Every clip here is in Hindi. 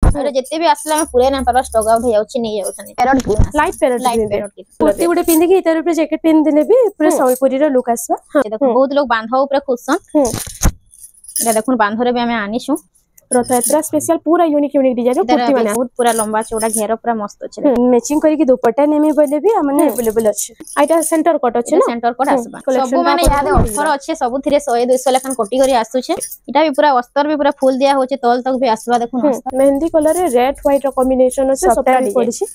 अरे जत्ते भी आसला हम पूरे ना पर स्टॉक आउट हो जाउछि नहीं जाउछनी parrot green light parrot green kurti गुटे पिंधि के इतर ऊपर जैकेट पिन देले भी पूरा संबलपुरी रो लुक आसबा। देखो बहुत लोग बांधो ऊपर खुशन एटा देखुन बांधरे भी हमें आनिछु रथयात्रा स्पेशल पूरा यूनिक डिजाइन कुर्ती बना बहुत पूरा लंबा चौड़ा घेर पूरा मस्त अछि मैचिंग करी के दुपट्टा नेमी बोले भी हमने अवेलेबल अछि आइटा सेंटर कट अछि ना सेंटर कट आसबा सब माने याद ऑफर अछि सब थिरे 100 200 लेखन कोटी करी आसु छे इटा भी पूरा अस्तर भी पूरा फुल दिया होचे तल तक भी आसबा देखुन मेहंदी कलर रे रेड व्हाइट रो कॉम्बिनेशन अछि सबटा पड़ी छी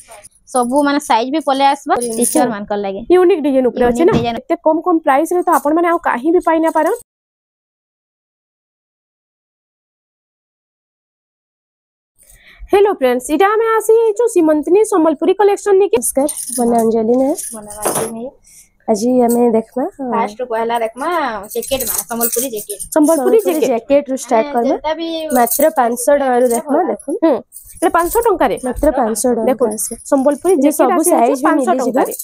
सब माने साइज भी पले आसबा टीचर मान कर लागे यूनिक डिजाइन ऊपर अछि ना एते कम प्राइस रे तो आपण माने आ काहे भी पाइ ना पारा। हेलो फ्रेंड्स इटा हमें आसी जो सीमंतनी संबलपुरी कलेक्शन नि नमस्कार मने अंजलि ने आज हमें देखमा फास्ट पहला देखमा जैकेट माने संबलपुरी जैकेट रो स्टार्ट करबा मात्र 500 डॉलर रो देखमा देखो ए 500 टंका रे मात्र 500 डॉलर देखो संबलपुरी जे सब साइज 500 टंका रे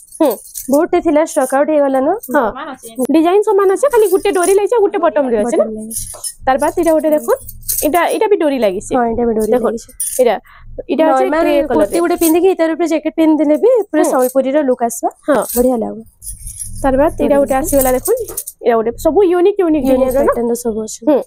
बहुत थिला स्टॉक आउट हे वाला न हां डिजाइन समान আছে खाली गुटे डोरी लाइছে गुटे बटन रे আছে ना तार बाद इटा गुटे देखो इटा भी डोरी लागि छै हां इटा भी डोरी लागि छै इटा আছে ग्रे कलर कुर्ती गुटे पिंधि के इतर ऊपर जैकेट पिन देले भी पूरा संबलपुरी रो लुक आसबा हां बढ़िया लागो तार बाद इटा गुटे आसी वाला देखो इटा गुटे सब यूनिक पैटर्न सब अछि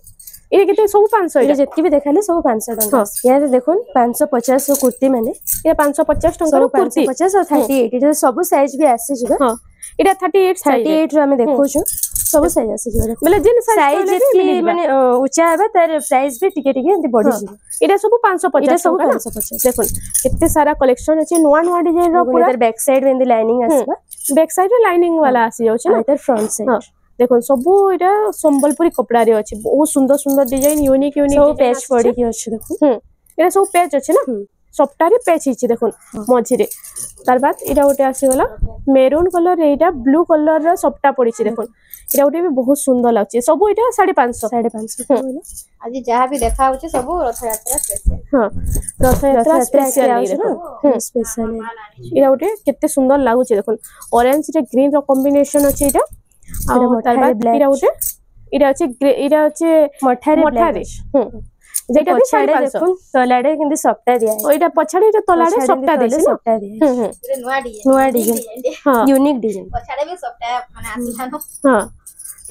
ये केते सब 500 ये जत्ती भी देखाले सब 500 टंका या देखो 550 रो कुर्ती माने ये 550 टंका रो कुर्ती 50 और 38 इटा सब साइज भी आसे जबा हां इटा 38 रो हमें देखो छु सब साइज आसे जबा मतलब जिन साइज जत्ती माने ऊंचा हेबा तार प्राइस भी टिके बढ़ी जबा इटा सब 550 इटा सब 550 देखो कितने सारा कलेक्शन अछि नवा डिजाइन रो पूरा बैक साइड में लाइनिंग आसबा बैक साइड रे लाइनिंग वाला आसी जाउ छै ना इधर फ्रंट साइड देखो सब एटा संबलपुरी कपड़ा रे अछि बहुत सुंदर डिजाइन यूनिक सब पैच पड़ी के अछि देखो एटा सब पैच अछि ना सबटा रे पैच हिची देखो मझी रे तार बाद एटा उटे आसी वाला मेरून कलर एटा ब्लू कलर रे सबटा पड़ी छी देखो एटा उटे भी बहुत सुंदर लागछि सब एटा 550 आज जहां भी देखा होछि सब रथयात्रा स्पेशल हां रथयात्रा स्पेशल स्पेशल एटा उटे केते सुंदर लागुछि देखो ऑरेंज रे ग्रीन रो कॉम्बिनेशन अछि एटा आ तार बाद इरा अछि मठा रे जेटा भी साड़े देखो तलाडे किंदी सप्ता दिया ओइटा पछाडे रे तलाडे सप्ता दिया नुवा डिजाइन हां यूनिक डिजाइन पछाडे भी सप्ता माने आसिला न हां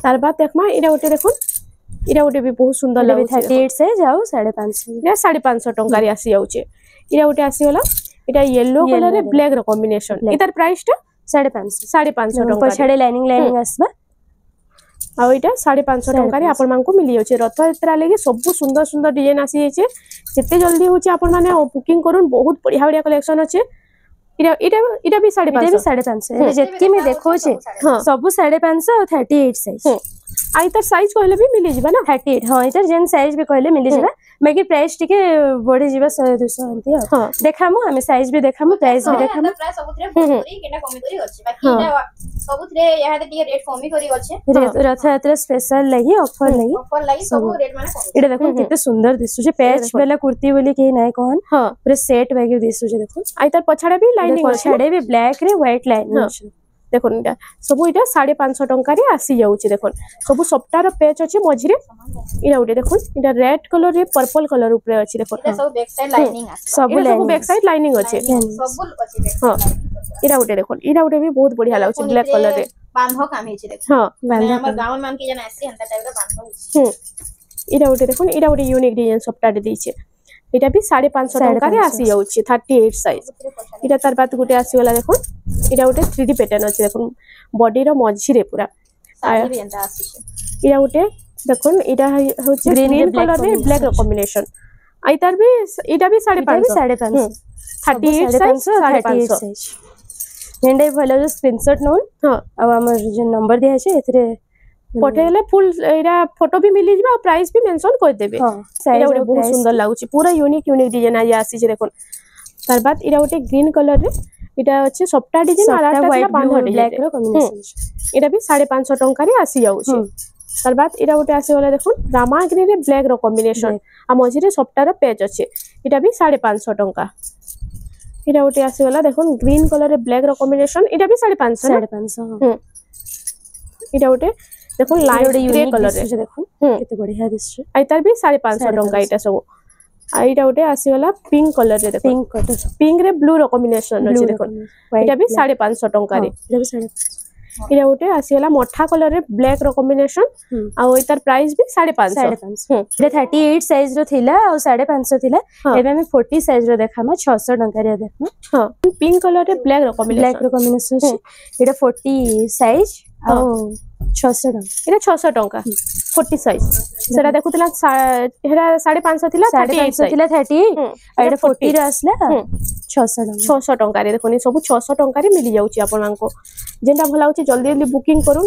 तार बाद देखमा इरा उटे देखो इरा उटे भी बहुत सुंदर लागो 38 से जाओ 550 या 550 टंका रे आसी जाउचे इरा उटे आसी होला इटा येलो कलर रे ब्लैक रो कॉम्बिनेशन इतार प्राइस टा 550 टंका पछाडे लाइनिंग आसबा आ ओइटा 550 टंका रे आपण मान को मिली होचे रथयात्रा लेगे सब सुंदर डिजाइन आसी छे जते जल्दी होचे आपण माने बुकिंग करून बहुत बढ़िया कलेक्शन अछि इटा भी 550 जत्ती में देखो छे सब 550 और 38 साइज आ इतर साइज कहले भी मिली जिबा ना 38 हां इतर जेन साइज भी कहले मिली जिबा बाकी प्राइस टिके बढ़ी जिबा 100 200 अंती हां देखामु हमें साइज भी देखामु प्राइस भी देखामु प्राइस सबुतरे करी केना कमी करी अछि बाकी सबुतरे यहा दे टिके रेट कमी करी अछि रथयात्रा स्पेशल लागि ऑफर लागि सब रेट माने कमी एटा देखो किते सुंदर दिसु छे पैच वाला कुर्ती बोली के नाही कहन हां पूरा सेट वगैरह दिसु छे देखो आ इतर पछाडे भी लाइनिंग पछाडे भी ब्लैक रे व्हाइट लाइनिंग अछि देखो इटा सब इटा 550 टंका रे आसी जाउची देखो सब सप्ताह रो पैच अछि मझी रे इरा उटे देखो इटा रेड कलर रे पर्पल कलर ऊपर अछि देखो इटा सब बैक साइड लाइनिंग अछि सब बैक साइड लाइनिंग अछि सब अछि हां इरा उटे देखो इरा उटे भी बहुत बढ़िया लागछि ब्लैक कलर रे बांधो काम हिची देखो हां बांधो हमर गांव मान के जन आसी हंता टाइप रो बांधो हिची इरा उटे देखो इरा उटे यूनिक डिजाइन सप्ताह रे दैछे इटा भी 550 टंका रे आसी जाउछि 38 साइज इटा तार बात गुटे आसी वाला देखो इटा उटे 3D पैटर्न अछि देखो बॉडी रो मझी रे पूरा साड़ी भी एंता आसी छे इटा उटे देखो इटा होछि ग्रीन कलर रे ब्लैक रो कॉम्बिनेशन आइतार भी इटा भी 550 38 साइज 38 साइज हेंडे भलो जो स्क्रीनशॉट नोन हां अब हमर जो नंबर दिया छे एथरे पठेले फुल एरा फोटो भी मिली जिबा प्राइस भी मेंशन कर देबे एरा उटे बहुत सुंदर लागुची पूरा यूनिक डिजाइन आ आसी छे देखो तार बाद एरा उटे ग्रीन कलर रे इटा अछि सप्ता डिजाइन आराटा वाइट ब्लू ब्लैक रो कॉम्बिनेशन एरा भी 550 टंका रे आसी जाउ छे तार बाद एरा उटे आसी वाला देखो रामा ग्रीन रे ब्लैक रो कॉम्बिनेशन आ मझी रे सप्ता रो पेज अछि एटा भी 550 टंका एरा उटे आसी वाला देखो ग्रीन कलर रे ब्लैक रो कॉम्बिनेशन एटा भी 550 एटा उटे देखो लाइट ग्रे कलर रे देखो केते बढ़िया दिसछ आइतार भी 550 टंका इटा सब आईटा गोटे आसीगला पिंक कलर रे देखो पिंक रे ब्लू रो कॉम्बिनेशन अछि देखो एटा भी 550 टंका रे एटा गोटे आसीगला मठा कलर रे ब्लैक रो कॉम्बिनेशन आ इतार प्राइस भी 550 एटा 38 साइज रो थिला आ 550 थिला एबे हम 40 साइज रो देखामा 600 टंका रे देखमा हां पिंक कलर रे ब्लैक रो कॉम्बिनेशन एटा 40 साइज आ 600 टंका एटा 600 टंका 40 साइज सेटा देखुतला हेरा 550 थिला 38 थिला 38 आ एटा 40 रे आसला 600 टंका रे देखोनी सब 600 टंका रे मिली जाउची आपन मानको जेंटा भला होची जल्दी जल्दी बुकिंग करूं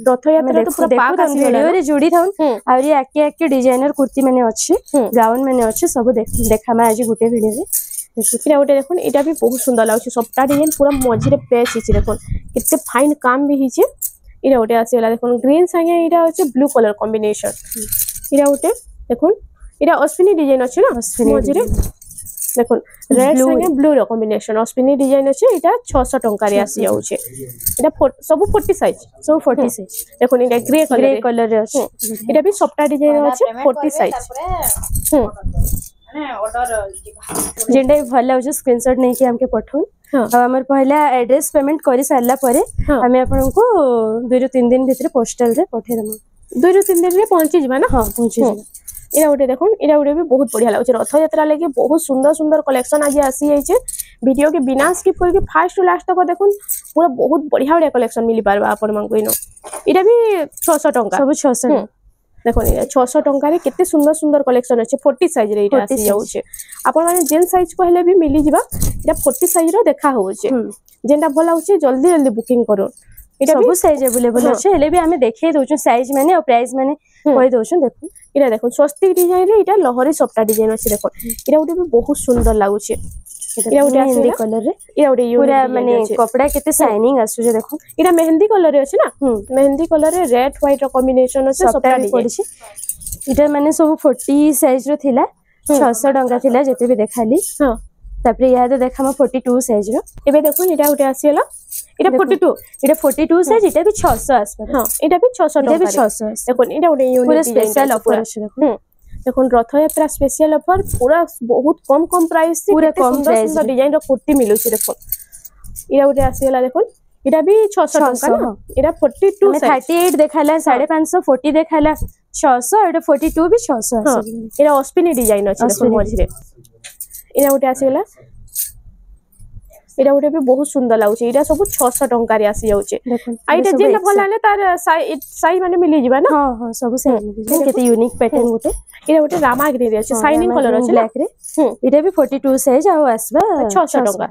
रथ यात्रा तो पूरा पाक आसी वीडियो रे जोड़ी थाउन आ रे आके डिजाइनर कुर्ती माने अछि गाउन माने अछि सब देखामा आज गुटे वीडियो रे देखुतिरा गोटे देखुन एटा भी बहुत सुंदर लागुची सबटा डिजाइन पूरा मझी रे पेच हिची देखुन किते फाइन काम भी हिची इरा गोटे आसीला देखुन ग्रीन संगे इरा होचे ब्लू कलर कॉम्बिनेशन इरा गोटे देखुन इरा अश्विनी डिजाइन अछि ना मझी रे देखुन रेड संगे ब्लू रो कॉम्बिनेशन अश्विनी डिजाइन अछि इटा 600 टंका रे आसी जाउचे इटा सब 40 साइज सब 40 साइज देखुन इटा ग्रे कलर रे अछि इटा भी सबटा डिजाइन अछि 40 साइज माने ऑर्डर जेंडा भल लाउछ स्क्रीनशॉट नै कि हमके पठौ हमर पहला एड्रेस पेमेंट करि सारला परे हमें आपन को 2-3 दिन भीतर पोस्टल रे पठे दम 2-3 दिन रे पहुंची जिबा ना हां पहुंची जिबा इरा उठे देखुन इरा उठे भी बहुत बढ़िया लागछ रथ यात्रा लेके बहुत सुंदर सुंदर कलेक्शन आज आसी जाय छे वीडियो के बिना स्किप करके फास्ट टू लास्ट तक देखुन पूरा बहुत बढ़िया बढ़िया कलेक्शन मिली पारबा आपन मानको इनो इरा भी 600 टंका सब 600 देखुन 600 टंका रे केते सुंदर सुंदर कलेक्शन अछि 40 साइज रे इटा आसी जाउ छे आपन माने जेन साइज कहले भी मिली जिबा इटा 40 साइज रो देखा हो छे जेंटा भला होचे जल्दी जल्दी बुकिंग करो इटा सब साइज अवेलेबल अछि हेले भी हमें देखे दोछु साइज माने और प्राइस माने कहि दोछु देखु इरा देखो स्वस्तिक डिजाइन रे इटा लहरी सप्ता डिजाइन अछि देखो इरा उठे भी बहुत सुंदर लागु छे इरा उठे मेहंदी कलर रे इरा उठे पूरा माने कपड़ा केते शाइनिंग आसु जे देखो इरा मेहंदी कलर रे अछि ना मेहंदी कलर रे रेड व्हाइट रो कॉम्बिनेशन अछि सप्ता डिजाइन इटा माने सब 40 साइज रो थिला 600 टंका थिला जेते भी देखाली हां तापरे या तो देखामा 42 साइज रो एबे देखो इटा उठे आसीला इटा 42 साइज इटा भी 600 आसबा हां इटा भी 600 टंका इटा भी 600 देखो इटा उठे यूनिक पूरा स्पेशल ऑफर अछि देखो देखो रथ यात्रा स्पेशल ऑफर पूरा बहुत कम प्राइस से पूरा कम प्राइस सुंदर डिजाइन रो कुर्ती मिलु छी देखो इरा उठे आसीला देखो इटा भी 600 टंका ना इरा 42 38 देखाला 550 40 देखाला 600 एटा 42 भी 600 इरा ऑस्पिनी डिजाइन अछि देखो मझी रे इरा उठे आसीला इरा उठे भी बहुत सुंदर लागुचे इरा सब 600 टंका रे आसी जाउचे आइटा जेना भलाले तार साई माने मिली जिबा ना हां हां सब साई मिली केते यूनिक पैटर्न गोटे इरा उठे रामा ग्रीन रे अछि शाइनिंग कलर अछि ब्लैक रे इरा भी 42 साइज आ आसबा 600 टंका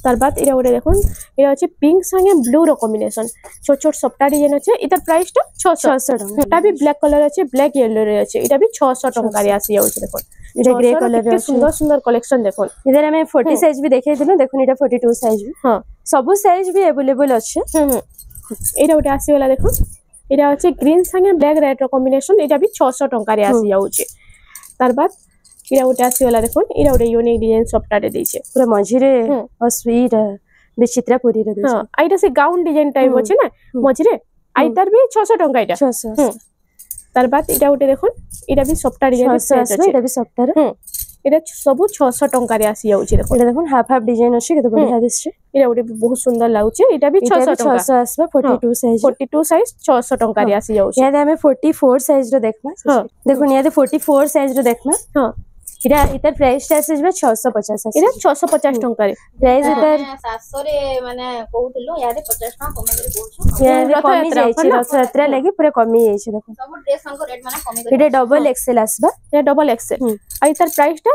तार बाद इरा उठे देखुन इरा अछि पिंक संगे ब्लू रो कॉम्बिनेशन छोट छोट सप्ता डिजाइन अछि इतर प्राइस टा 600 टंका एटा भी ब्लैक कलर अछि ब्लैक येलो रे अछि इटा भी 600 टंका रे आसी जाउचे देखुन इटा ग्रे कलर रे सुंदर सुंदर कलेक्शन देखुन इधर हमें 40 साइज भी देखे दिनो देखुन इटा 42 साइज भी हां सब साइज भी अवेलेबल अछि एटा उठे आसी वाला देखुन इटा अछि ग्रीन संगे ब्लैक रेड रो कॉम्बिनेशन इटा भी 600 टंका रे आसी जाउचे तार बाद इरा उठे आसी वाला देखुन इरा उठे यूनिक डिजाइन सप्ता रे दैछे पूरा मझी रे अस्वीर विचित्रापुरी रे दैछे हां आइटा से गाउन डिजाइन टाइप अछि ना मझी रे आइतार भी 600 टंका इटा 600 तार बाद इटा उठे देखुन इरा भी सप्ता डिजाइन अछि इटा भी सप्ता रे इरा सब 600 टंका रे आसी जाउची देखो इटा देखुन हाफ हाफ डिजाइन अछि केते बढ़िया दिसछे इरा उठे बहुत सुंदर लागुचे इटा भी 600 टंका 600 आसबा 42 साइज 600 टंका रे आसी जाउची याद हमें 44 साइज रो देखमा देखुन याद 44 साइज रो देखमा हां इरा इतर प्राइस टाइस बे 650 इरा 650 टंका रे प्राइस इतर 700 रे माने कहउथिलो यादे 50 टका कमे रे कहउछो याद कमी जाय छै रथ यात्रा लागि पूरा कमी जाय छै देखो सब ड्रेस संग रेट माने कमी इटा डबल एक्सेल आसबा या डबल एक्सेल आ इतर प्राइस टा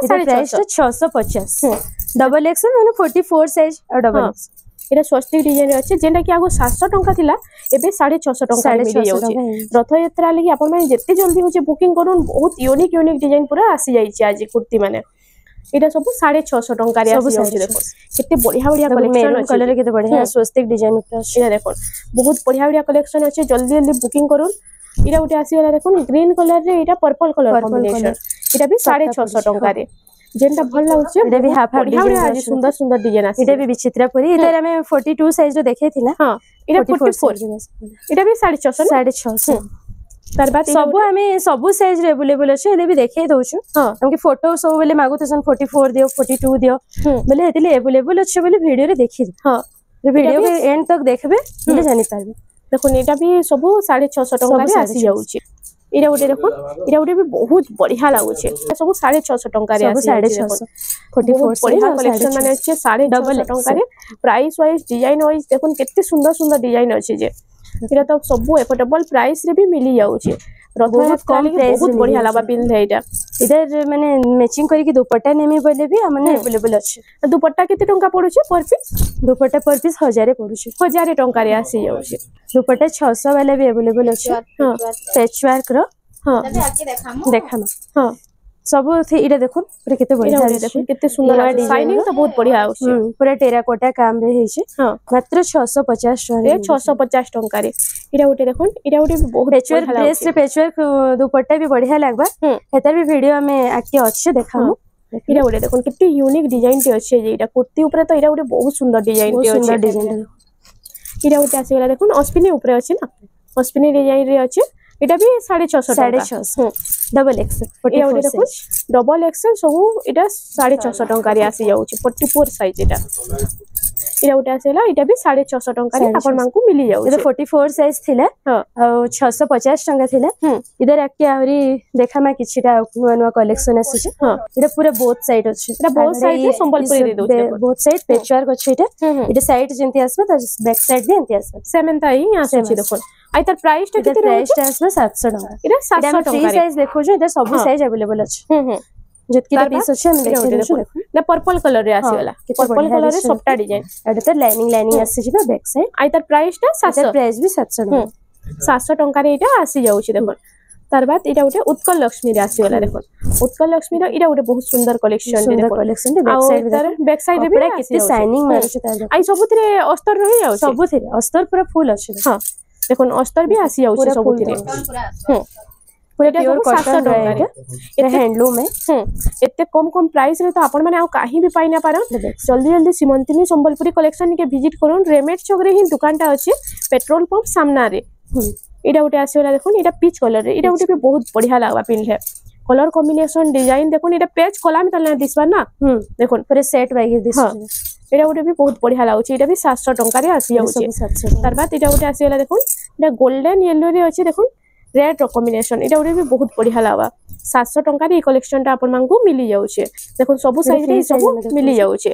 650 डबल एक्सेल माने 44 साइज और डबल एक्सेल इरा स्वस्तिक डिजाइन रे अछि जेंटा कि आगो 700 टंका थिला एबे 650 टंका मिली जाउची रथ यात्रा लागि आपन माने जत्ते जल्दी होचे बुकिंग करूं बहुत यूनिक डिजाइन पूरा आसी जाई छी आज कुर्ती माने इटा सब 650 टंका रे आसी जाउची देखो केते बढ़िया बढ़िया कलेक्शन अछि कलर केते बढ़िया स्वस्तिक डिजाइन ऊपर अछि इरा देखो बहुत बढ़िया बढ़िया कलेक्शन अछि जल्दी जल्दी बुकिंग करूं इरा उठे आसी वाला देखो ग्रीन कलर रे इटा पर्पल कलर कॉम्बिनेशन इटा भी 650 टंका रे जेंटा भल लागुचे इटा भी हाफ हाफ डिजाइन आज सुंदर सुंदर डिजाइन आसी इटा भी विचित्रापुरी इधर हमें 42 साइज रो देखे थिला हां इटा 44 इटा भी 650 650 तार बाद सब हमें सब साइज रे अवेलेबल अछि एले भी देखे दउछु हमके फोटो सब बेले मागुतसन 44 दियो 42 दियो बेले हेतिले अवेलेबल अछि बेले वीडियो रे देखि हां वीडियो के एंड तक देखबे बेले जानि पारबे देखो एटा भी सब 650 टका रे आसी जाउची इरा उटे देखो इरा उटे भी बहुत बढ़िया लागुचे सब 650 टका रे आसी 650 44 बढ़िया कलेक्शन माने अछि 650 टका रे प्राइस वाइज डिजाइन वाइज देखो केते सुंदर सुंदर डिजाइन अछि जे इरा तो सब एफोर्डेबल प्राइस रे भी मिली जाउचे बहुत कम प्राइस बहुत बढ़िया लाबा पिन है इटा इधर माने मैचिंग करी कि दुपट्टा नेमी बोले भी हमने अवेलेबल अछि दुपट्टा केते टंका पडुचे पर पीस दुपट्टा पर पीस 1000 पडुचे 1000 टंका रे आसी जाउचे दुपट्टा 600 वाला भी अवेलेबल अछि हां पैच वर्क रो हां देखामा हां सब थे इडा देखो पूरा केते बढ़िया देखो केते सुंदर लागे शाइनिंग तो बहुत बढ़िया अछि पूरा टेराकोटा काम रे हेछे हां मात्र 650 रे 650 टंका रे इडा उटे देखो इडा उटे बहुत पेचवर्क ड्रेस रे पेचवर्क दुपट्टा भी बढ़िया लागबा हेतर भी वीडियो में आके अच्छे देखामु इडा उटे देखो केते यूनिक डिजाइन ते अछि जे इडा कुर्ती ऊपर तो इडा उटे बहुत सुंदर डिजाइन ते अछि इडा उटे आसीला देखो अस्पिनी ऊपर अछि ना अस्पिनी डिजाइन रे अछि इटा भी 650 डबल एक्सेल 44 देखो डबल एक्सेल सब इटा 650 टंका रे आसी जाउची 44 साइज इटा इटा उटा आसेला इटा भी 650 टंका रे आपण मानकू मिली जाउ इटा 44 साइज थिला आ 650 टंका थिला इधर आके आउरी देखा मा किछिटा नुवा कलेक्शन आसी छ इटा पूरा बोथ साइड अछि इटा बोथ साइड संबलपुरी दे दो बोथ साइड पेचवर्क अछि इटा साइड जेंति आसबा त बैक साइड भी एंति आसबा सेमेंता ही आसी देखो आई तर प्राइस टा किते प्राइस टा आसबा 700 टंका इटा 700 टंका फ्री साइज देखो जो इधर सब साइज अवेलेबल अछि जतकी पीस अछि हम देखो ना पर्पल कलर रे आसीला पर्पल कलर रे सबटा डिजाइन एटा त लाइनिंग आसी जिबा बैक साइड आई तर प्राइस टा 700 प्राइस भी 700 टंका 700 टंका रे इटा आसी जाउची देखो तार बाद इटा उटे उत्कल लक्ष्मी रे आसीला देखो उत्कल लक्ष्मी रो इटा उटे बहुत सुंदर कलेक्शन रे देखो कलेक्शन रे बैक साइड रे भी किते शाइनिंग मारुछ तार आई सबुथिरे अस्तर रही जाउ सबुथिरे अस्तर पूरा फुल अछि हां देखो अस्तर भी आसी जाउछ सबुथिरे पूरा प्योर कॉटन रे हैंडलूम में एते कम कम प्राइस रे तो आपण माने आ काहे भी पाइ ना पारन जल्दी जल्दी सीमंतिनी संबलपुरी कलेक्शन के विजिट करन रेमेट चौक रे ही दुकानटा अछि पेट्रोल पंप सामना रे इडा उटे आसीला देखो इडा पीच कलर रे इडा उटे भी बहुत बढ़िया लागबा पिनले कलर कॉम्बिनेशन डिजाइन देखो इडा पेज कोला में तलना दिसबा ना देखो पूरे सेट बाई दिस इडा उटे भी बहुत बढ़िया लागुची इडा भी 700 टंका रे आसी जाउची तार बाद इडा उटे आसीला देखो इडा गोल्डन येलो रे अछि देखो रेड रो कॉम्बिनेशन इडा उटे भी बहुत बढ़िया लागबा 700 टंका रे कलेक्शन टा आपण मांगू मिली जाउचे देखो सब साइज रे सब मिली जाउचे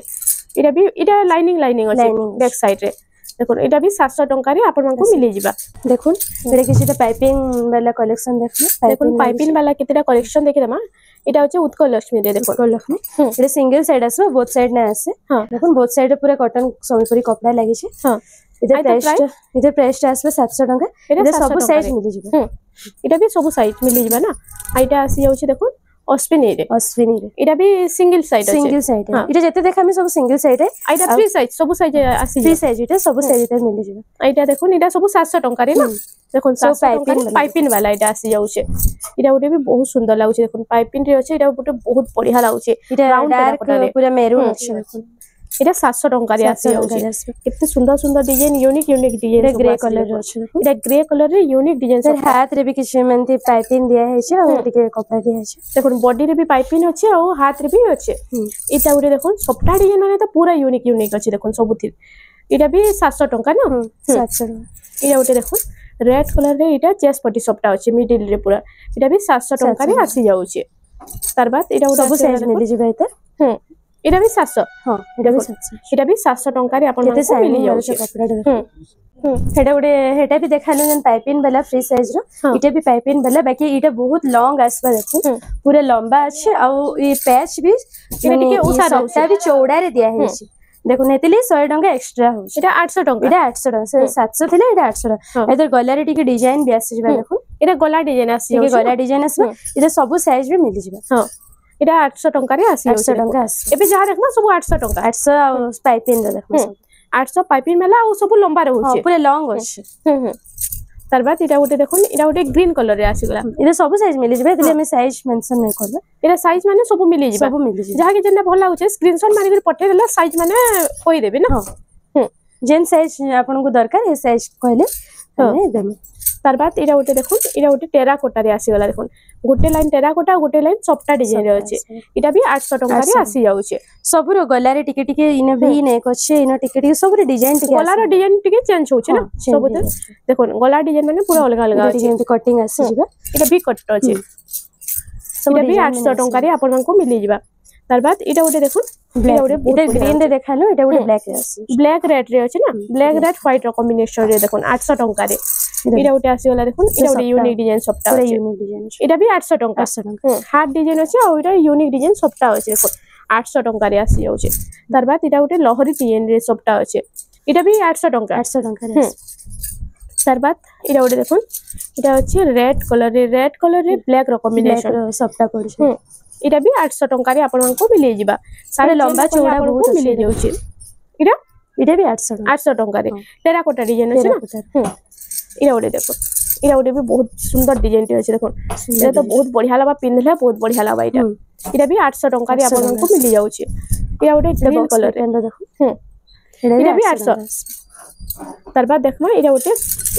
इडा लाइनिंग अछि बैक साइड रे देखो इडा भी 700 टंका रे आपण मांगू मिली जिबा देखो एडे किछटा पाइपिंग वाला कलेक्शन देखो पाइपिंग वाला केतेटा कलेक्शन देखि दमा इटा होचे उत्कल लक्ष्मी रे देखो उत्कल लक्ष्मी एडे सिंगल साइड आसबा बोथ साइड ना आसे देखो बोथ साइड पूरा कॉटन संबलपुरी कपड़ा लागि छै हां इधर प्राइस आसबा 700 टंका इधर सब साइज मिली जिबा इटा भी सब साइज मिली जिबा ना आइटा आसी जाउची देखो अस्पिनी रे इटा भी सिंगल साइड इटा जते देखा हम सब सिंगल साइड है आइटा फ्री साइज सब साइज आसी फ्री साइज इटा सब साइज इधर मिली जिबा आइटा देखो इटा सब 700 टंका रे ना देखो 700 टंका पाइपिन वाला इटा आसी जाउचे इटा उटे भी बहुत सुंदर लागुचे देखो पाइपिन रे अछि इटा उटे बहुत बढ़िया लागुचे इटा डार्क पूरा मेरून अछि देखो इटा 700 टंका रे आसी जाउचे कितने सुंदर सुंदर design unique design grey colour रे अछि देखो इटा ग्रे कलर रे यूनिक डिजाइन सर हाथ रे भी किछ मेंती पाइपिन दिया है छै और टिके कपड़ा दिया है देखो बॉडी रे भी पाइपिन अछि और हाथ रे भी अछि इटा उटे देखो सबटा डिजाइन माने तो पूरा यूनिक अछि देखो सबुथि इटा भी 700 टंका ना 700 इटा उटे देखो रेड कलर रे इटा चेस्ट पट्टी सबटा अछि मिडिल रे पूरा इटा भी 700 टंका रे आसी जाउचे तार बाद इटा उटे सब साइज मिली जिबा इता इटा भी 700 हां इटा भी 700 टंका रे आपण माने मिली जाउचे कपड़ा हेडा उडे हेडा भी देखालो जन पाइपिन वाला फ्री साइज रो इटा भी पाइपिन वाला बाकी इटा बहुत लॉन्ग आसबा देखो पूरा लंबा अछि आ ई पैच भी टिके उसा सबटा भी चौड़ा रे दिया है देखो नेतिले 100 टंका एक्स्ट्रा हो इटा 800 टंका इटा 800 टंका 700 थिले इटा 800 इधर गला रे टिके डिजाइन भी आसी जिबा देखो इटा गला डिजाइन आसी टिके गला डिजाइन आसबा इधर सब साइज भी मिली जिबा हां इटा 800 टंका रे आसी 800 टंका एबे जहा देखना सब 800 टंका 800 पाइपिन रे देखो 800 पाइपिन मेला और सब लंबा रहउचे पूरा लॉन्ग अछि तार बाद इटा उटे देखो इटा उटे ग्रीन कलर रे आसी गला इधर सब साइज मिली जिबे तले में साइज मेंशन नै करबे इटा साइज माने सब मिली जिबा जहा के जेना भल लागुचे स्क्रीनशॉट मारि के पठे देला साइज माने कोइ देबे ना जेन साइज आपन को दरकार है साइज कहले हमें देम तार बाद इरा गोटे देखो इरा गोटे टेराकोटा रे आसी गला देखो गोटे लाइन टेराकोटा गोटे लाइन सप्टा डिजाइन रे अछि इटा भी 800 टका रे आसी जाउछे सबुर गला रे टिके टिके इने भी नेक अछि इने टिके टिके सबुर डिजाइन टिके गला रो डिजाइन टिके चेंज होउछे ना सब देखो गला डिजाइन माने पूरा अलग अलग अछि जेंति कटिंग आसी जिबा इटा भी कट अछि इटा भी 800 टका रे आपन को मिली जिबा तार बाद इटा गोटे देखो इटा ग्रीन रे देखालो इटा गोटे ब्लैक रे आसी ब्लैक रेड रे अछि ना ब्लैक रेड व्हाइट रो कॉम्बिनेशन रे देखो 800 टका रे इटा गोटे आसी गला देखो इटा गोटे यूनिक डिजाइन सबटा पूरा यूनिक डिजाइन इटा भी 800 टका हार्ट डिजाइन अछि आ इटा यूनिक डिजाइन सबटा अछि देखो 800 टका रे आसी जाउछे तार बाद इटा गोटे लहरी डिजाइन रे सबटा अछि इटा भी 800 टका रे तार बाद इटा गोटे देखो इटा अछि रेड कलर रे ब्लैक रो कॉम्बिनेशन सबटा पड़छ इटा भी 800 टका रे आपन को मिले जिबा सारे लंबा चौड़ा बहुत मिले जाउछे इटा भी 800 टका रे टेराकोटा डिजाइन अछि ना इरा गोटे देखो इरा गोटे भी बहुत सुंदर डिजाइन टे अछि देखो इरा तो बहुत बढ़िया लबा पिनले बहुत बढ़िया लबा इटा भी 800 टका रे आपन को मिली जाउछे इरा गोटे ग्रीन कलर रे देखो इरा भी 800 तार बाद देखमा इरा गोटे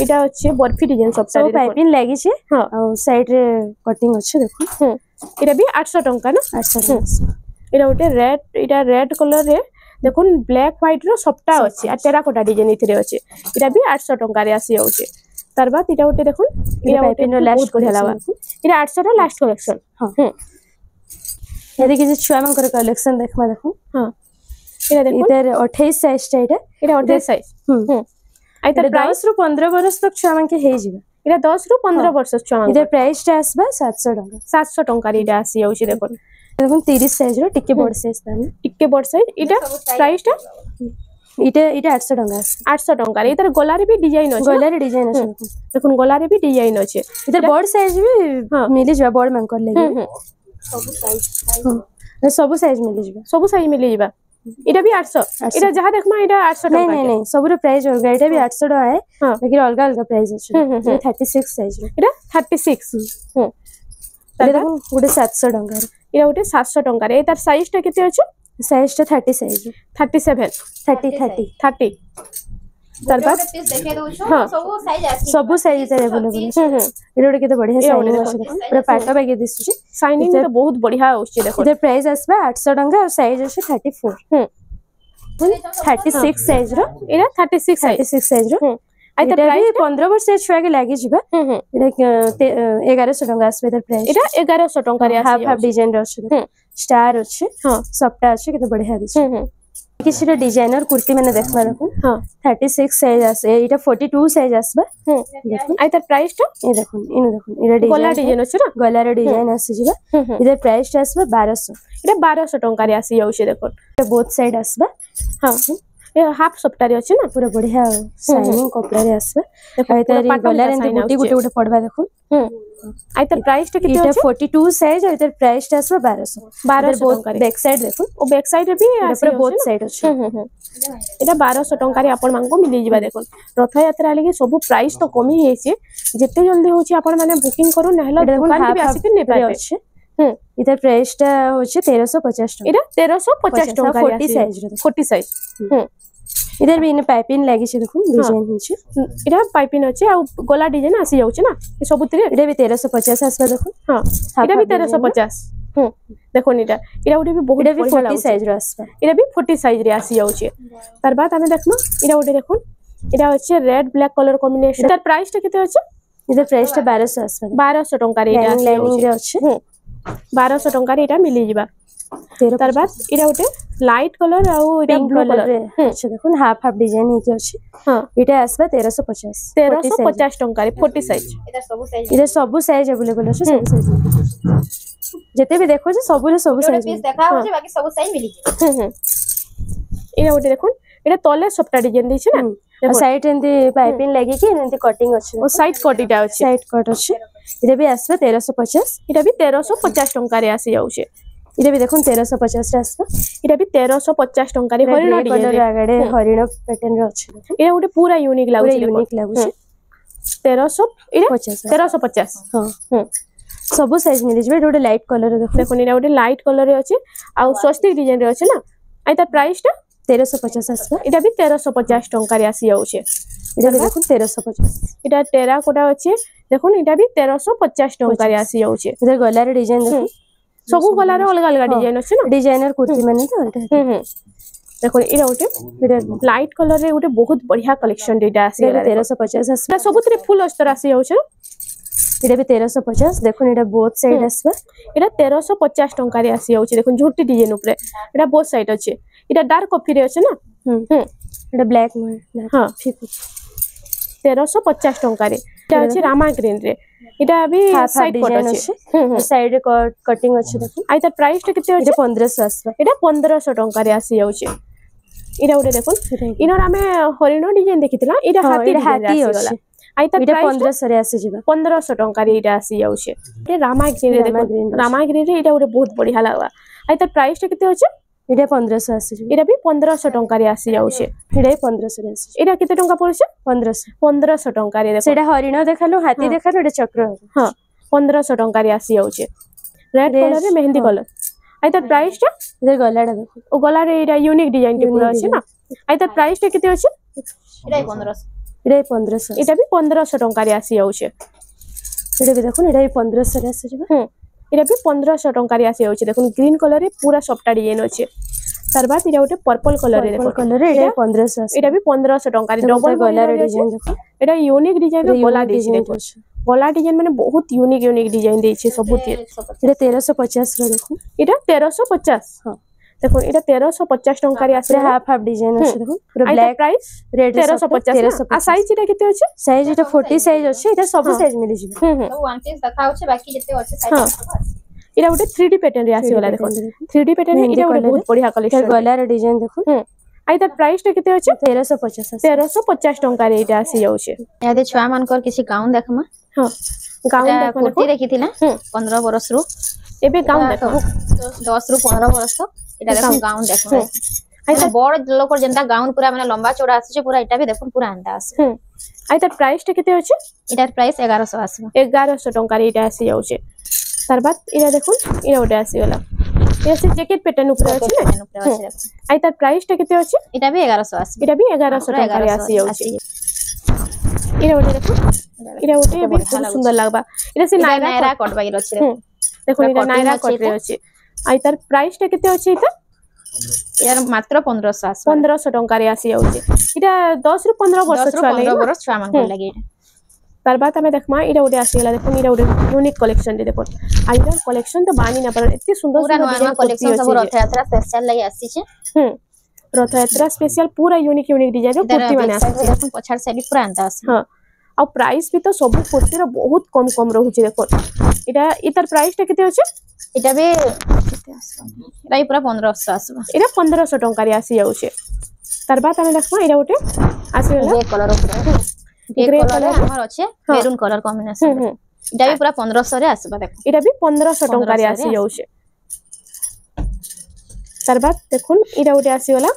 इटा अछि बर्फी डिजाइन सब साइड पाइपिंग लागि छे हां और साइड रे कटिंग अछि देखो इरा भी 800 टका ना 800 इरा गोटे रेड कलर रे देखो ब्लैक व्हाइट रो सबटा अछि आ टेराकोटा डिजाइन इथरे अछि इरा भी 800 टका रे आसी जाउछे तार बाद इटा गोटे देखो इरा गोटे लास्ट बढ़िया लावा इरा 800 रो लास्ट कलेक्शन हां यदि कि छुआ मन कर कलेक्शन देखमा देखो हां इरा देखो इधर 28 साइज टा इरा 28 साइज आई त प्राइस रो 15 वर्ष तक छुआ मन के हे जिबा इरा 10 रो 15 वर्ष छुआ मन इधर प्राइस टा आसबा 700 टका रे इटा आसी जाउछे देखो देखो 30 साइज रो टिके बड़ साइज ताने टिके बड़ साइज इटा प्राइस टा इटा 800 टका 800 टका रे इधर गला रे भी डिजाइन अछि गला रे डिजाइन अछि देखो गला रे भी डिजाइन अछि इधर बड़ साइज भी मिली जबा बड़ मन कर लेगे सब साइज मिली जबा इटा भी 800 इटा जहा देखमा इटा 800 टका नहीं सबरो प्राइस अलग इटा भी 800 टका है लेकिन अलग प्राइस अछि 36 साइज रो इटा 36 इटा देखो गुटे 700 टका इटा गुटे 700 टका रे तार साइज टा केते अछि साइज टा 30 साइज 37 30 तार बाद पीस देखे दउ छु सब साइज अवेलेबल है इटा केते बढ़िया साइज अछि पूरा पाटा बागे दिसु शाइनिंग तो बहुत बढ़िया अछि देखो इधर प्राइस आसबा 800 टका और साइज अछि 34 36 साइज रो इरा 36 साइज रो आई त प्राइस 15 वर्ष छुआ के लागि जिबा इटा 1100 टका आसबे इधर प्राइस इटा 1100 टका रे आसी हाफ डिजाइन रो अछि स्टार अछि हां सबटा अछि केते बढ़िया दिसु किछटा डिजाइनर कुर्ती मैंने देखबा देखो हां 36 साइज आसे इटा 42 साइज आसबा देखो आई त प्राइस टा ए देखो इनो देखो इरा डिजाइन अछि ना गला रे डिजाइन आसी जिबा इधर प्राइस टा आसबा 1200 इटा 1200 टका रे आसी जाउछे देखो बोथ साइड आसबा हां ए हाफ सप्ताह अछि ना पूरा बढ़िया शाइनिंग कपड़ा रे आसबा आई त गला रे गुटी गुटी पड़बा देखो आई त प्राइस टा किते अछि 42 साइज और इधर प्राइस टा आसबा 1200 टका बैक साइड देखो ओ बैक साइड रे भी पूरा बोथ साइड अछि इटा 1200 टका रे आपण मांगो मिली जिबा देखो रथ यात्रा लागि सब प्राइस तो कमी हेछि जते जल्दी होछि आपण माने बुकिंग करू नहला दुकान पे आसी के नै पाबे अछि इधर प्राइस टा होछि 1350 टका इटा 1350 टका 40 साइज रो 40 साइज इधर भी इन पाइपिंग लागि छै देखो डिजाइन हिछि इटा पाइपिंग अछि आ गला डिजाइन आसी जाउछ ना ए सब तिरे इटा भी 1350 आसबा देखो हां इटा भी 1350 देखो इटा उठे भी बहुत इटा भी 40 साइज रो आसबा इटा भी 40 साइज रे आसी जाउछ तार बाद हमें देखमा इटा उठे देखो इटा अछि रेड ब्लैक कलर कॉम्बिनेशन तार प्राइस टा केते अछि इधर प्राइस टा 1200 आसबा 1200 टका रे इटा लाइनिंग रे अछि 1200 टका रे इटा मिली जिबा तार बाद इटा उठे लाइट कलर आ इटा ब्लू कलर अच्छा देखो हाफ हाफ डिजाइन हे अछि हां इटा आसबा 1350 टका रे 40 साइज इधर सब साइज अवेलेबल अछि सब साइज जते भी देखो जे सब साइज पीस देखा हो जे बाकी सब साइज मिली इरा उठे देखो इटा तले सप्टा डिजाइन दै छै ना साइड एंती पाइपिंग लागि कि एंती कटिंग अछि ओ साइड कट इटा अछि साइड कट अछि इटा भी आसबा 1350 इटा भी 1350 टका रे आसी जाउछे इटा भी देखो 1350 आसबा इटा भी 1350 टका रे हरिण डिजाइन आगडे हरिण पैटर्न रे अछि इटा उठे पूरा यूनिक लागु छै 1350 हां सब साइज मिली जबे लाइट कलर देखो इटा लाइट कलर रे अछि आ स्वस्तिक डिजाइन रे अछि ना आई त प्राइस टा 1350 आसबा एटा भी 1350 टंका रे आसी जाउछे एटा भी देखो 1350 एटा टेराकोटा अछि देखो एटा भी 1350 टंका रे आसी जाउछे इधर गला रे डिजाइन देखो सब गला रे अलग अलग डिजाइन अछि ना डिजाइनर कुर्ती माने तो एटा देखो एटा उटे लाइट कलर रे उटे बहुत बढ़िया कलेक्शन डेटा आसी 1350 आसबा सबुतरे फुल अस्तर आसी जाउछे एटा भी 1350 देखो एटा बोथ साइड आसबा एटा 1350 टंका रे आसी जाउछे देखो झुटी डिजाइन ऊपर एटा बोथ साइड अछि एटा डार्क कॉफी रे अछि ना एटा ब्लैक में हां 1350 टंका रे एटा अछि रामा ग्रीन रे एटा भी साइड कट अछि साइड कटिंग अछि देखो आइ त प्राइस टा केते अछि 1500 आसबा एटा 1500 टंका रे आसी जाउछे एटा उटे देखो इनर हमें हरिण डिजाइन देखितला एटा हाथी अछि आइ त एटा 1500 रे आसी जिबा 1500 टंका रे एटा आसी जाउछे ए रामा ग्रीन रे देखो रामा ग्रीन रे एटा उटे बहुत बढ़िया लागबा आइ त प्राइस टा केते अछि एटा 1500 आसी जिबा एटा भी 1500 टंका रे आसी जाउछे एटा 1500 रे आसी एटा केते टंका पड़छे 1500 टंका रे देखो सेटा हरिण देखालो हाथी देखालो एटा चक्र हां 1500 टंका रे आसी जाउछे रेड कलर रे मेहंदी कलर आइ त प्राइस टा इधर गलाडा देखो ओ गला रे एटा यूनिक डिजाइन टे पूरा अछि ना आइ त प्राइस टा केते अछि एटा 1500 एटा 1500 एटा भी 1500 टंका रे आसी जाउछे एटा भी देखो एटा 1500 रे आसी जिबा एटा भी 1500 टंका रे आसी जाउछे देखो ग्रीन कलर रे पूरा सफ्टा डिजाइन अछि तार बाद एटा उटे पर्पल कलर रे देखो कलर रे एटा 1500 आसी एटा भी 1500 टंका रे डबल गला रे डिजाइन देखो एटा यूनिक डिजाइन रे गला देछि देखो गला डिजाइन माने बहुत यूनिक डिजाइन देछि सबुत एटा 1350 रे देखो एटा 1350 हां देखो एटा 1350 टंका रे आसी हाफ डिजाइन अछि देखो पूरा ब्लैक प्राइस रेड 1350 आ साइज एटा केते अछि साइज एटा 40 साइज अछि एटा सब साइज मिलि जिबा तो वन पीस देखाउछे बाकी जते अछि साइज एटा उटे 3D पैटर्न रे आसी वाला देखो 3D पैटर्न एटा उटे बहुत बढ़िया कलेक्शन गला रे डिजाइन देखो आइ त प्राइस टा केते अछि 1350 1350 टंका रे एटा आसी जाउछे यादे छुआ मानकर किसी गाउन देखमा हां गाउन देखो कुर्ती देखिथिला 15 बरस रु एबे गाउन देखो 10 रु 15 बरस एटा देखो गाउन देखो आइ त बड़ लोकर जनता गाउन पूरा माने लंबा चौड़ा आसी पूरा एटा भी देखो पूरा अंडा आसी आइ त प्राइस टा केते अछि एटार प्राइस 1100 आसी 1100 टंका रे एटा आसी जाउछे तार बाद एटा देखो एटा उटे आसी वाला ये से जैकेट पैटर्न ऊपर अछि ना आइ त प्राइस टा केते अछि एटा भी 1100 आसी एटा भी 1100 टंका रे आसी जाउछे एटा उटे देखो एटा उटे भी बहुत सुंदर लागबा एटा से नायरा कट बाई अछि देखो एटा नायरा कट रे अछि आइ तार प्राइस टा केते अछि त यार मात्र 1500 आसी 1500 टंका रे आसी जाउछे एटा 10 रु 15 वर्ष छुआ मान लागि तार बाद हमें देखमा इरा उडे आसीला देखो इरा उडे यूनिक कलेक्शन दे देखो आइरा कलेक्शन तो बानी ना पर एते सुंदर पूरा नया कलेक्शन सब रथ यात्रा स्पेशल लागि आसी छे रथ यात्रा स्पेशल पूरा यूनिक डिजाइन रो कुर्ती माने आसी देखो पछाड़ साइड पूरा अंता आसी हां आ प्राइस भी तो सब कुर्ती रो बहुत कम रहू छे देखो इटा इतर प्राइस टा केते होचे इटा भी राई पूरा 1500 आसबा इरा 1500 टंका रे आसी जाउ छे तार बाद हमें देखमा इरा उटे आसी वाला ग्रे कलर ग्रे कलर हमर अच्छे मेरून कलर कॉम्बिनेशन इटा भी पूरा 1500 रे आसबा देखो इटा भी 1500 टंका रे आसी जाउ छे तार बाद देखुन इरा उटे आसी वाला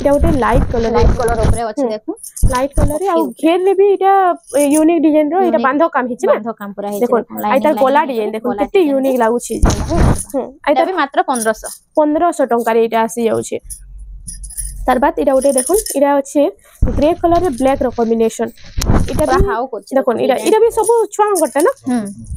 इटा उटे लाइट कलर ऊपर अच्छे देखो लाइट कलर रे आ घेर रे भी इटा यूनिक डिजाइन रो इटा बांधो काम हिचे ना बांधो काम पूरा हिचे देखो आइता गोला डिजाइन देखो कितने यूनिक लागु छी आइता भी मात्र 1500 टंका रे इटा आसी जाउ छे तार बाद इटा उटे देखुन इटा अच्छे ग्रे कलर रे ब्लैक रो कॉम्बिनेशन इटा भी हाउ को देखो इटा भी सब छुआ गटे ना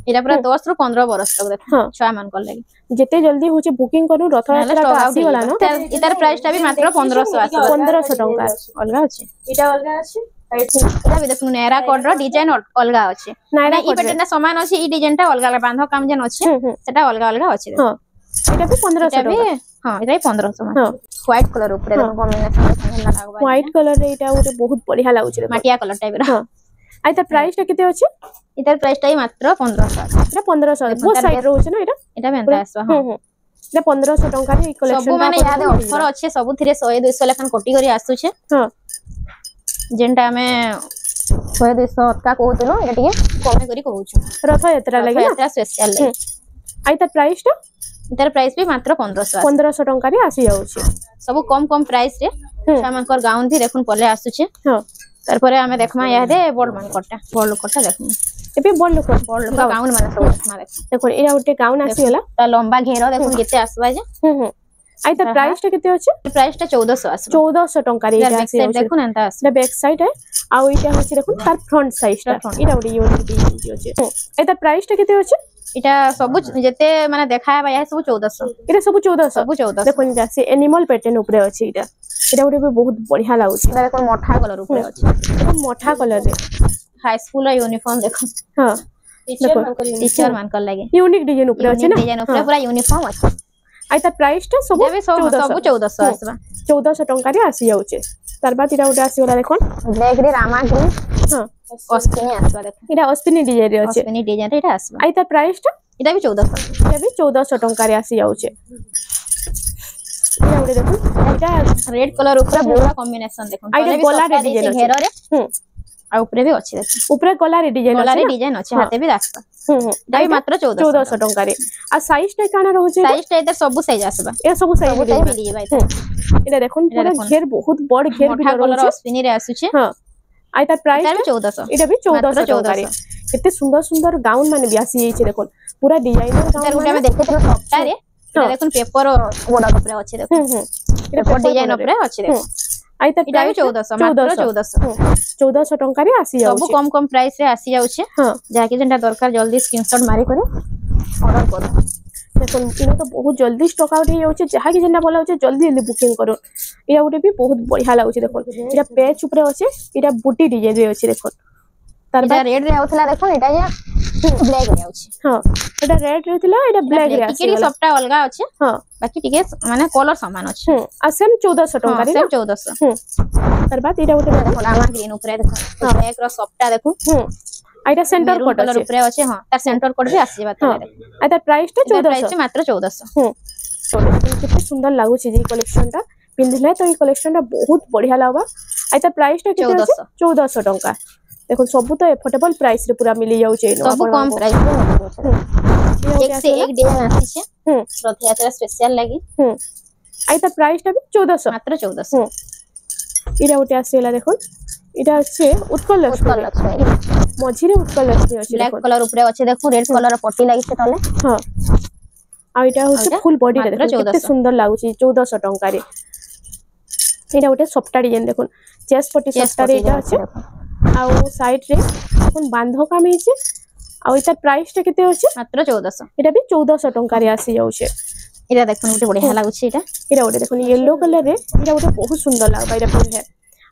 इटा पूरा 10 रु 15 बरस तक देखो छुआ मान कर लागि जेते जल्दी होचे बुकिंग करू रथ यात्रा तो आसी वाला न इतार प्राइस टा भी मात्र 1500 आसी 1500 टंका अलगा अछि इटा अलगा अछि इटा भी देखनु नेरा कोड रो डिजाइन अलगा अछि नायरा ई पैटर्न समान अछि ई डिजाइन टा अलगा बांधो काम जन अछि सेटा अलगा अलगा अछि हां इटा भी 1500 टंका हां इटा 1500 हां व्हाइट कलर ऊपर देखो कॉम्बिनेशन लागबा व्हाइट कलर रे इटा उटे बहुत बढ़िया लागु छै माटिया कलर टाइप रो हां आइता प्राइस टा केते अछि इतार प्राइस टा मात्र 1500 इटा 1500 वो साइड रो छै ना इटा बेंता आसबा हां इटा 1500 टंका रे कलेक्शन सब माने याद ऑफर अछि सब थिरे 100 200 लेखन कोटी करी आसु छै हां जेंटा हमें 100 200 का कहउतलो एटा टिके कमे करी कहउ छु रथ यात्रा लागि यात्रा स्पेशल आइता प्राइस टा इतार प्राइस भी मात्र 1500 टंका रे आसी जाउ छै सब कम प्राइस रे सामानकर गाउन थी देखुन पले आसु छै हां तार परे हमें देखमा यादे बड़ मान कोटा बड़ लोकटा देखु एबे बड़ लोक गाउन माने सब देखमा देखो एरा उटे गाउन आसी होला ता लंबा घेरो देखुन केते आसबा जे आई ता प्राइस टा केते अछि प्राइस टा 1400 आसबो 1400 टंका रे बैक साइड देखुन एंता आसबो बैक साइड है आ इटा होछि देखुन तार फ्रंट साइड टा इटा ओडी यूनिक अछि आई ता प्राइस टा केते अछि इटा सब जते माने देखाबा या सब 1400 इटा सब 1400 देखुन जा से एनिमल पैटर्न ऊपर अछि इटा इटा ओडी बहुत बढ़िया लागुछि देखो मोठा कलर ऊपर अछि मोठा कलर रे हाई स्कूल यूनिफॉर्म देखो हां टीचर मान कर लागे यूनिक डिजाइन ऊपर अछि ना डिजाइन ऊपर पूरा यूनिफॉर्म अछि आई ता प्राइस टा सब 1400 आसबा 1400 टंका रे आसी जाउछे तार बाद इटा ओडा आसी वाला देखोन ब्लैक रे रामा ग्रीन हां अस्पिनी आसबा देखो इटा अस्पिनी डिजाइन रे अछि अस्पिनी डिजाइन रे इटा आसबा आई ता प्राइस टा इटा भी 1400 इटा भी 1400 टंका रे आसी जाउछे इटा ओडे देखो इटा रेड कलर ऊपर पूरा कॉम्बिनेशन देखो आई गोला रे डिजाइन अछि घेर रे आ ऊपर भी अछि देखो ऊपर गोला रे डिजाइन अछि हाथे भी आसबा दाई मात्र 1400 टंका रे आ साइज टा काना रहउछे साइज टा इधर सब साइज आसबा ए सब साइज मिली जेबा इटा देखुन पूरा घेर बहुत बड़ घेर भी कलर अस्पिनी रे आसुछे हां आई ता प्राइस इटा भी 1400 इटा भी 1400 टंका रे केते सुंदर सुंदर गाउन माने भी आसी जाइछे देखुन पूरा डिजाइनर गाउन माने देखते सप्ता रे देखुन पेपर बड़ा ऊपर अछि देखो इटा डिजाइन ऊपर अछि देखो आई ता इटा भी 1400 मात्र 1400 टंका रे आसी जाउछे सब कम प्राइस रे आसी जाउछे हां जाके जेंटा दरकार जल्दी स्क्रीनशॉट मारी करे ऑर्डर करो देखो इनो तो बहुत जल्दी स्टॉक आउट हो जाउछे जहा कि जेंटा बोला होचे जल्दी जल्दी बुकिंग करो इया उठे भी बहुत बढ़िया लागुछे देखो इटा पेज ऊपर अछि इटा बूटी डिजाइन रे अछि देखो तार बाद रेड रे आउथला देखो इटा या ब्लैक रे आउछि हां इटा रेड रे थिला इटा ब्लैक रे आछि टिके सबटा अलगा अछि हां बाकी टिके माने कलर समान अछि आ सेम 1400 टंका रे सेम 1400 तार बाद इटा उठे देखो रामा ग्रीन ऊपर देखो ब्लैक रो सबटा देखो आइटा सेंटर कोड कलर ऊपर अछि हां तार सेंटर कोड भी आसी बात रे आइटा प्राइस टा 1400 प्राइस मात्र 1400 कितने सुंदर लागु छी जे कलेक्शन टा पिंधले तो ई कलेक्शन टा बहुत बढ़िया लागबा आइटा प्राइस टा केते 1400 टंका देखो सब तो एफोर्डेबल प्राइस रे पूरा मिली जाउ छै सब कम प्राइस रे एक से एक डिजाइन आसी छै रथ यात्रा स्पेशल लागि आइटा प्राइस टा भी 1400 मात्र 1400 इरा उटे आसीला देखो इटा আছে उत्कल लक्ष्मी मझिरे उत्कल लक्ष्मी আছে ब्लैक कलर ऊपर আছে देखो रेड कलर पट्टी लागिছে तले हां आ इटा होছে फुल बॉडी रे देखो कितने सुंदर लागुची 1400 टंका रे इटा उटे सफ्टा डिजाइन देखो चेस्ट पट्टी सफ्टा रे इटा আছে आ साइड रे देखो बांधो काम हेছে आ इटा प्राइस टा केते আছে मात्र 1400 इटा भी 1400 टंका रे आसी जाउछे इटा देखो उटे बढ़िया लागुची इटा उटे देखो येलो कलर रे इटा उटे बहुत सुंदर लागबा इटा पिंधे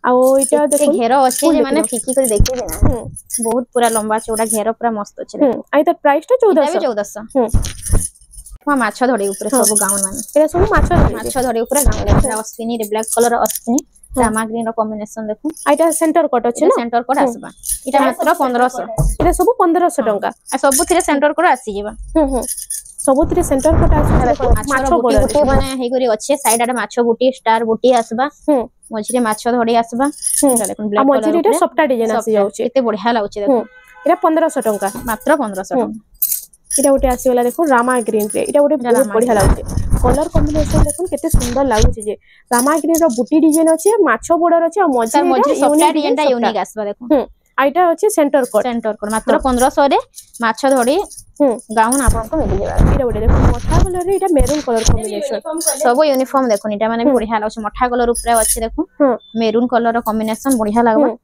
आ इटा देखो घेर अछि जे माने फीकी कर देखि देना बहुत पूरा लंबा चौड़ा घेर पूरा मस्त अछि आई त प्राइस टा 1400 हां माछ धड़ी ऊपर सब गाउन माने एरा सब माछ धड़ी ऊपर गाउन देखा अस्पिनी रे ब्लैक कलर अस्पिनी रामा ग्रीन रो कॉम्बिनेशन देखो आइटा सेंटर कोड अछि ना सेंटर कोड आसबा इटा मात्र 1500 इटा सब 1500 टंका आ सब थिरे सेंटर कोड आसी जेबा सब थिरे सेंटर कोड आसी माछ बुटी माने हे करी अछि साइड आडे माछ बुटी स्टार बुटी आसबा मझिरे माछ धड़ी आसबा देखो ब्लैक कलर मझिरे इटा सफ्टा डिजाइन आसी जाउछे एते बढ़िया लागुछे देखो इटा 1500 टंका मात्र 1500 टंका इटा उटे आसी वाला देखो रामा ग्रीन रे इटा उटे बहुत बढ़िया लागुछे कलर कॉम्बिनेशन देखो केते सुंदर लागुछे जे रामा ग्रीन रो बुटी डिजाइन अछि माछो बॉर्डर अछि आ मझिरे सफ्टा डिजाइन टा यूनिक आसबा देखो आइटा अछि सेंटर कोड मात्र 1500 रे माछ धड़ी गाउन आपन को मिली जेबा इटा उटे देखो मोठा कलर रे इटा मेरून कलर कॉम्बिनेशन सब यूनिफॉर्म देखो इटा माने बढ़िया लागछ मोठा कलर ऊपर अछि देखो मेरून कलर रो कॉम्बिनेशन बढ़िया लागबा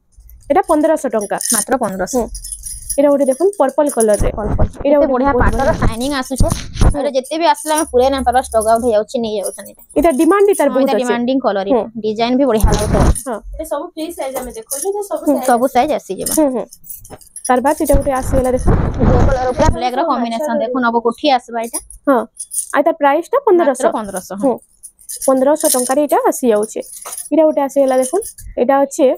इटा 1500 टंका मात्र 1500 इटा उटे देखो पर्पल कलर रे इटा बढ़िया पाटर शाइनिंग आसुछे अरे जत्ते भी आसला में पूरे ना पर स्टॉक आउट हो जाउछि नै जाउछन इटा डिमांड इतार बहुत डिमांडिंग कलर डिजाइन भी बढ़िया लागछ हां ए सब फ्री साइज में देखो सब साइज आसी जेबा तार बाद इटा उटे आसी वाला देखो ब्लू कलर ऊपर ब्लैक रो कॉम्बिनेशन देखो नबो कोठी आसबा इटा हां आइता प्राइस टा 1500 1500 टंका रे इटा आसी जाउछे इटा उटे आसी वाला देखो इटा अछि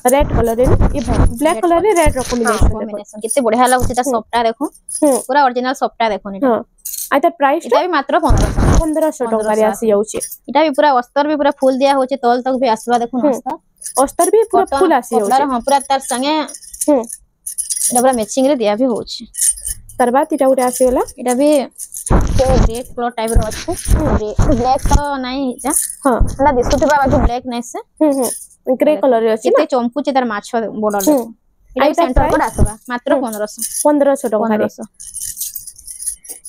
रेड कलर रे ई ब्लैक कलर रे रेड रो कॉम्बिनेशन कितने बढ़िया लागुछि ता सॉफ्टटा देखो पूरा ओरिजिनल सॉफ्टटा देखो नि हां आइता प्राइस इटा भी मात्र 1500 टंका रे आसी जाउछे इटा भी पूरा अस्तर भी पूरा फुल दिया होचे तल तक भी आसबा देखो अस्तर भी पूरा फुल आसी जाउछे हां पूरा तार संगे इटा पूरा मैचिंग रे दिया भी होचे तार बाद इटा उटे आसी वाला इटा भी ग्रे कलर टाइप रो अछि ब्लैक तो नहीं इटा हां ना दिसुथिबा बाकी ब्लैक नै से ग्रे कलर रे अछि केते चंपुचे तार माछ बॉर्डर इटा सेंटर कोड आसबा मात्र 1500 टंका रे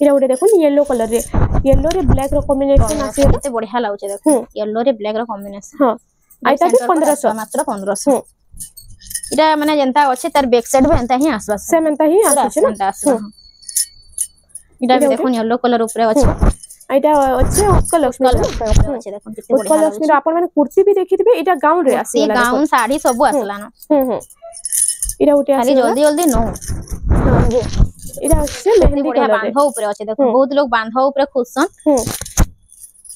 इरा उडे देखो येलो कलर रे येलो रे ब्लैक रो कॉम्बिनेशन आसी केते बढ़िया लागुचे देखो येलो रे ब्लैक रो कॉम्बिनेशन हां आइता भी 1500 मात्र 1500 इरा माने जनता अछि तार बैक साइड में एंता ही आसबा से मनता ही आछे ना इरा भी देखो येलो कलर ऊपर अछि आइटा अच्छे उत्कल लक्ष्मी अच्छे देखो कितने बढ़िया उत्कल लक्ष्मी आपण माने कुर्ती भी देखिथिबे एटा गाउन रे आसी ये गाउन साड़ी सब आसला न इरा उठे खाली जल्दी जल्दी नो इरा अच्छे मेहंदी बढ़िया बांधो ऊपर अछि देखो बहुत लोग बांधो ऊपर खुशन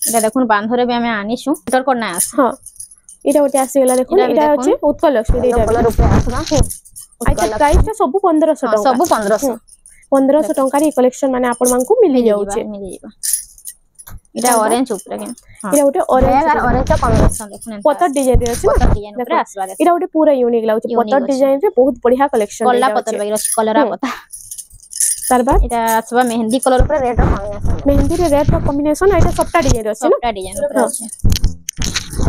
इरा देखो बांधो रे भी हमें आनी छु इंटर करना आस हां इरा उठे आसी गेला देखो इरा अच्छे उत्कल लक्ष्मी इरा कलर ऊपर आसला आइटा प्राइस ता सब 1500 टका सब 1500 टका रे कलेक्शन माने आपण मानकू मिली जाउछे इटा ऑरेंज ऊपर के इरा उठे ऑरेंज और ऑरेंज का कॉम्बिनेशन देखो पत्थर डिजाइन रे अछि पत्थर डिजाइन ऊपर आसबा देखो इरा उठे पूरा यूनिक लाउछे पत्थर डिजाइन रे बहुत बढ़िया कलेक्शन कल्ला पत्थर वगैरह कलरा पत्ता तार बाद इटा आसबा मेहंदी कलर ऊपर रेड रो कॉम्बिनेशन मेहंदी रे रेड रो कॉम्बिनेशन आइटा सबटा डिजाइन अछि ना सबटा डिजाइन ऊपर अछि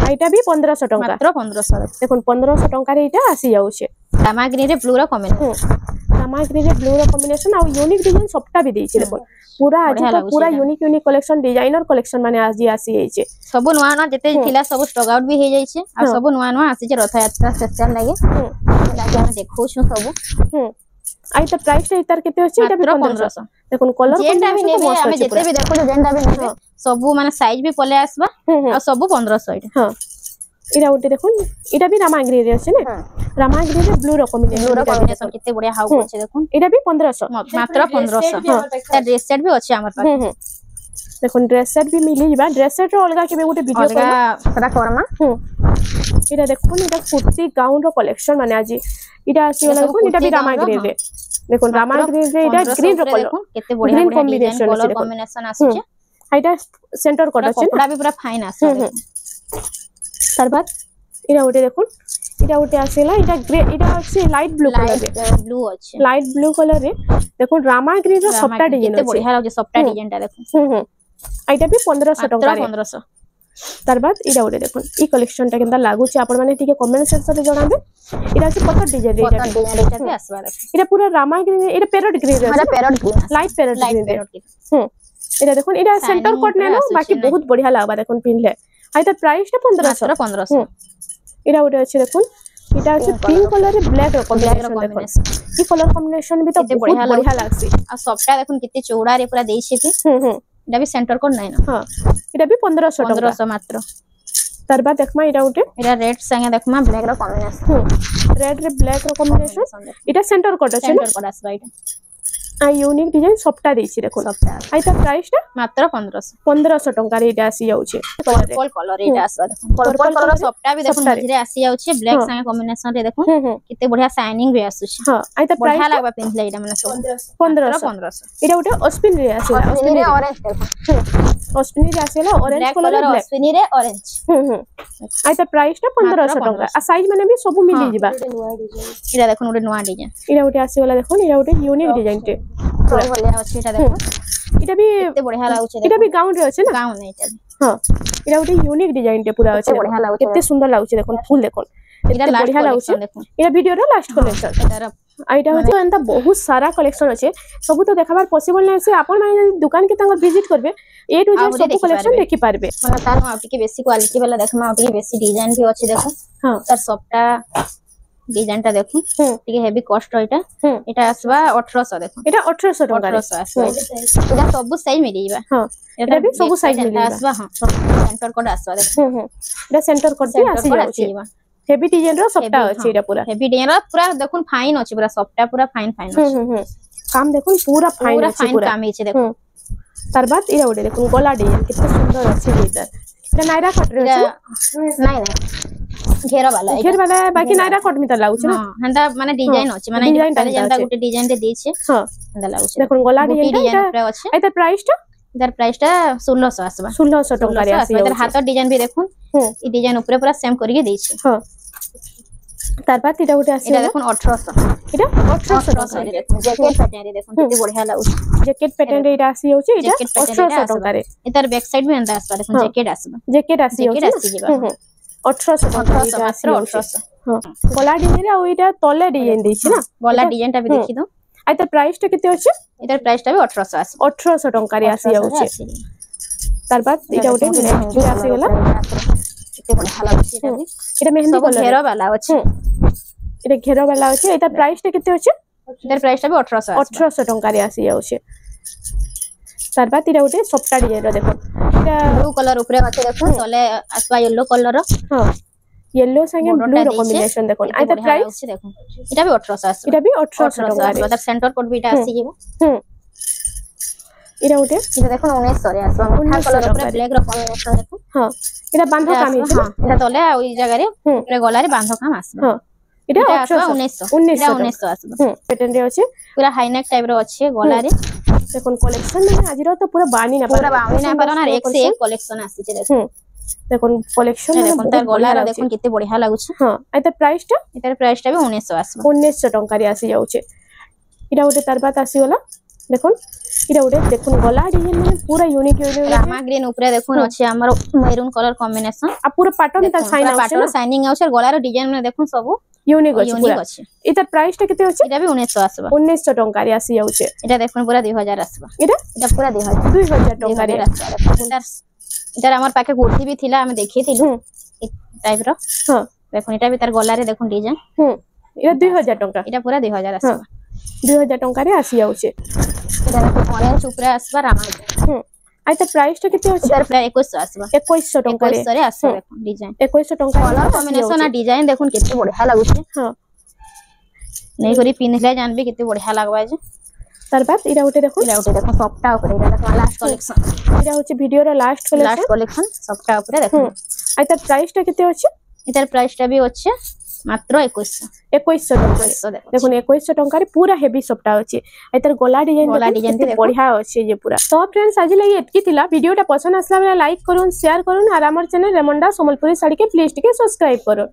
आइटा भी 1500 टका मात्र 1500 देखो 1500 टका रे इटा आसी जाउछे रामा ग्रीन रे ब्लू रो कॉम्बिनेशन रामा ग्रीन रे ब्लू रो कॉम्बिनेशन आ यूनिक डिजाइन सबटा भी देछि देखो पूरा आज तो पूरा यूनिक कलेक्शन डिजाइनर कलेक्शन माने आज आसी जाइछे सब नुवा नुवा जते थिला सब स्टॉक आउट भी हे जाइछे आ सब नुवा नुवा आसी जे रथ यात्रा स्पेशल लागे लागे हम देखौ छु सब आई त प्राइस रे इतार केते अछि एटा भी 1500 देखो कलर जेंटा भी नेबे हमें जते भी देखो जेंटा भी नेबे सब माने साइज भी पले आसबा आ सब 1500 इटा हां इरा उटे देखो इटा भी रामा ग्रीन रे अछि ने रामा ग्रीन रे ब्लू रो कॉम्बिनेशन कितने बढ़िया हाउ अछि देखो इटा भी 1500 मात्र 1500 हां त ड्रेस सेट भी अछि हमर पास देखो ड्रेस सेट भी मिली जिबा ड्रेस सेट रो अलगा केबे गोटे वीडियो अलगा पता करमा इटा देखो इटा कुर्ती गाउन रो कलेक्शन माने आज इटा आसी वाला देखो इटा भी रामा ग्रीन रे देखो रामा ग्रीन रे इटा ग्रीन रो कलर केते बढ़िया कॉम्बिनेशन कलर कॉम्बिनेशन आसी आइटा सेंटर कोड अछि कपड़ा भी पूरा फाइन आसी तार बाद इरा उटे देखो इटा उटे आसीला इटा ग्रे इटा अछि लाइट ब्लू कलर रे ब्लू अछि लाइट ब्लू कलर रे देखो रामा ग्रीन रो सबटा डिजाइन केते बढ़िया लागे सबटा डिजाइन टा देखो आइटा भी 1500 टका रे 1500 तार बाद इरा उटे देखो ई कलेक्शन टा केनता लागु छी आपण माने टिके कमेंट सेक्शन रे जणाबे इरा अछि पत्थर डिजाइन रे इटा भी आसबा देखो इरा पूरा रामा ग्रीन इरा पैरट ग्रीन रे अच्छा parrot green light parrot green इरा देखो इरा सेंटर कोड ने बाकी बहुत बढ़िया लागबा देखो पिनले आई त प्राइस टा 1500 इरा उटे अछि देखो इटा अछि पिंक कलर रे ब्लैक रो कॉम्बिनेशन देखो ई कलर कॉम्बिनेशन भी तो बहुत बढ़िया लागसी आ सबटा देखो कितने चौड़ा रे पूरा देछि कि इटा भी सेंटर कोड नै ना हां इटा भी 1500 मात्र तार बाद देखमा इटा उटे इटा रेड संगे देखमा ब्लैक रो कॉम्बिनेशन रेड रे ब्लैक रो कॉम्बिनेशन इटा सेंटर कोड अछि सेंटर कोड आसबा इटा आ यूनिक डिजाइन सबटा देछि देखो सबटा आई त प्राइस टा मात्र 1500 टका रे इटा आसी जाउछे पर्पल कलर इटा आसबा देखो पर्पल कलर सबटा भी देखो मझरे आसी जाउछे ब्लैक संगे कॉम्बिनेशन रे देखो कितने बढ़िया शाइनिंग भी आसुछे हां आई त बढ़िया लागबा पिनले इटा माने सब 1500 इटा उटे अस्पिन रे आसीला अस्पिन रे ऑरेंज देखो अस्पिन रे आसीला ऑरेंज कलर अस्पिन रे ऑरेंज आई त प्राइस टा 1500 टका आ साइज माने भी सब मिली जिबा इटा देखो उटे नवा डिजाइन इटा उटे आसीला देखो इटा उटे यूनिक डिजाइन टे पूरा भले अछि इटा देखो इटा भी कितने बढ़िया लागुछे इटा भी गाउन रे अछि ना गाउन नै इटा हां इटा उटे यूनिक डिजाइन टे पूरा अछि बढ़िया लागुछे कितने सुंदर लागुछे देखो फूल देखो इटा बढ़िया लागुछे देखो इटा वीडियो रो लास्ट कलेक्शन इटार आइटा होते एंता बहुत सारा कलेक्शन अछि सब तो देखाबार पॉसिबल नै से आपण माने दुकान के तंग विजिट करबे ए टू जेड सब कलेक्शन देखि पारबे माने तार आउटी के बेसी क्वालिटी वाला देखमा आउटी के बेसी डिजाइन भी अछि देखो हां तार सबटा डिजाइन टा देखो ठीक हेवी कॉस्ट इटा आसबा 1800 देखो इटा 1800 टका 1800 आसबा इटा सब साइज मिली जाबा हां इटा भी सब साइज मिली जाबा आसबा हां सेंटर कोड आसबा देखो इटा सेंटर कोड भी आसी जाबा हेवी डिजाइन रो सबटा अछि इटा पूरा हेवी डिजाइन रो पूरा देखो फाइन अछि पूरा सबटा पूरा फाइन अछि काम देखो पूरा फाइन अछि पूरा काम अछि देखो तार बाद इरा ओडे देखो गोला डिजाइन कितना सुंदर अछि इटा इटा नायरा कट रे नै घेर वाला बाकी नायरा कट मितर लागुछ ना हंदा माने डिजाइन अछि माने जेंता गुटे डिजाइन रे देछे हां हंदा लागुछ देखो गोला डिजाइन रे अछि एतर प्राइस टा इधर प्राइस टा 1600 आसबा 1600 टका रे आसी इधर हाथ डिजाइन भी देखो ई डिजाइन ऊपर पूरा सेम करके देछे हां तार बाद इटा उटे आसी इटा देखो 1800 इटा 1800 टका रे देखो जैकेट पैटर्न रे देखो कितने बढ़िया लागुछ जैकेट पैटर्न रे इटा आसी होची इटा 1800 टका रे इधर बैक साइड में अंदर आसबा देखो जैकेट आसबा जैकेट आसी होची 1800 टका रे आसी 1800 हां गोला डिजाइन रे आ इटा तले डिजाइन देछि ना गोला डिजाइन टा भी देखि दो आइतर प्राइस टा केते अछि इधर प्राइस टा भी 1800 आसी 1800 टंका रे आसी जाउछि तार बाद इटा उठे मेहंदी आसी गेला केते बढ़िया लागछि एटा भी एटा मेहंदी सब कलर घेरो वाला अछि एटा घेरो वाला अछि एटा प्राइस टा केते अछि इधर प्राइस टा भी 1800 आसी 1800 टंका रे आसी जाउछि तार बाद इटा उठे सप्ता डिजाइन रो देखो एटा ब्लू कलर ऊपर अछि देखो तले आसवा येलो कलर हां येलो संगे ब्लू रो कॉम्बिनेशन देखो आइतर प्राइस देखो इटा भी 1800 आसी इटा भी 1800 टंका रे मतलब सेंटर कोड भी इटा आसी जेबो इटा उठे इटा देखो 1900 रे आसवा मिठा कलर ऊपर ब्लैक रो कॉम्बिनेशन देखो हां इटा बांधो काम हित हां इटा तले आ ओई जगह रे ऊपर गला रे बांधो काम आसबो हां इटा 1900 इटा 1900 आसबो पैटर्न रे अछि पूरा हाई नेक टाइप रो अछि गला रे देखो कलेक्शन में आज रो तो पूरा बानी ना पूरा बानी ना पारो ना एक से एक कलेक्शन आसी जे देखो देखो कलेक्शन में देखो तार गला रे देखो किते बढ़िया लागुछ हां आइतर प्राइस टा इतर प्राइस टा भी 1900 आसबो 1900 टंका रे आसी जाउछे इटा उठे तार बात आसी गला देखो इटा उठे देखो गला डिजाइन में पूरा यूनिक रामा ग्रीन ऊपर देखो अछि हमर मैरून कलर कॉम्बिनेशन आ पूरा पैटर्न ता साइन आछे पैटर्न शाइनिंग आछे गला रे डिजाइन में देखो सब यूनिक अछि इतर प्राइस टा केते अछि इटा भी 1900 आसबो 1900 टंका रे आसी जाउछे इटा देखो पूरा 2000 आसबो इटा पूरा 2000 टंका रे इधर हमर पाके कुर्ती भी थिला हम देखि थिलु टाइप रो हां देखो इटा भी तार गला रे देखो डिजाइन इटा 2000 टंका इटा पूरा 2000 आसबो 2000 टंका रे आसी जाउछे इटा देखो ऑरेंज ऊपर आसबा रामा आइतर प्राइस टा केते अछि इधर प्राइस 2100 आसबा 2100 टंका रे 2100 रे आसबो देखो डिजाइन 2100 टंका कलर कॉम्बिनेशन आ डिजाइन देखो किते बढ़िया लागुछे हां नहीं करी पिनले जानबे किते बढ़िया लागबा जे तार बाद इरा उठे देखो सप्ता ऊपर इरा देखो लास्ट कलेक्शन इरा होची वीडियो रो लास्ट कलेक्शन सप्ता ऊपर देखो आइतर प्राइस टा केते अछि इधर प्राइस टा भी अछि मात्र 2100 टंका देखो 2100 टंका रे पूरा हेवी सप्ता अछि आइतर गोला डिजाइन ते बढ़िया अछि जे पूरा तो फ्रेंड्स आज लगी एतकी थिला वीडियोटा पसंद आसला बेला लाइक करूँ शेयर करूँ और हमर चैनल रेमंडा संबलपुरी साड़ी के प्लीज टिके सब्सक्राइब करूँ।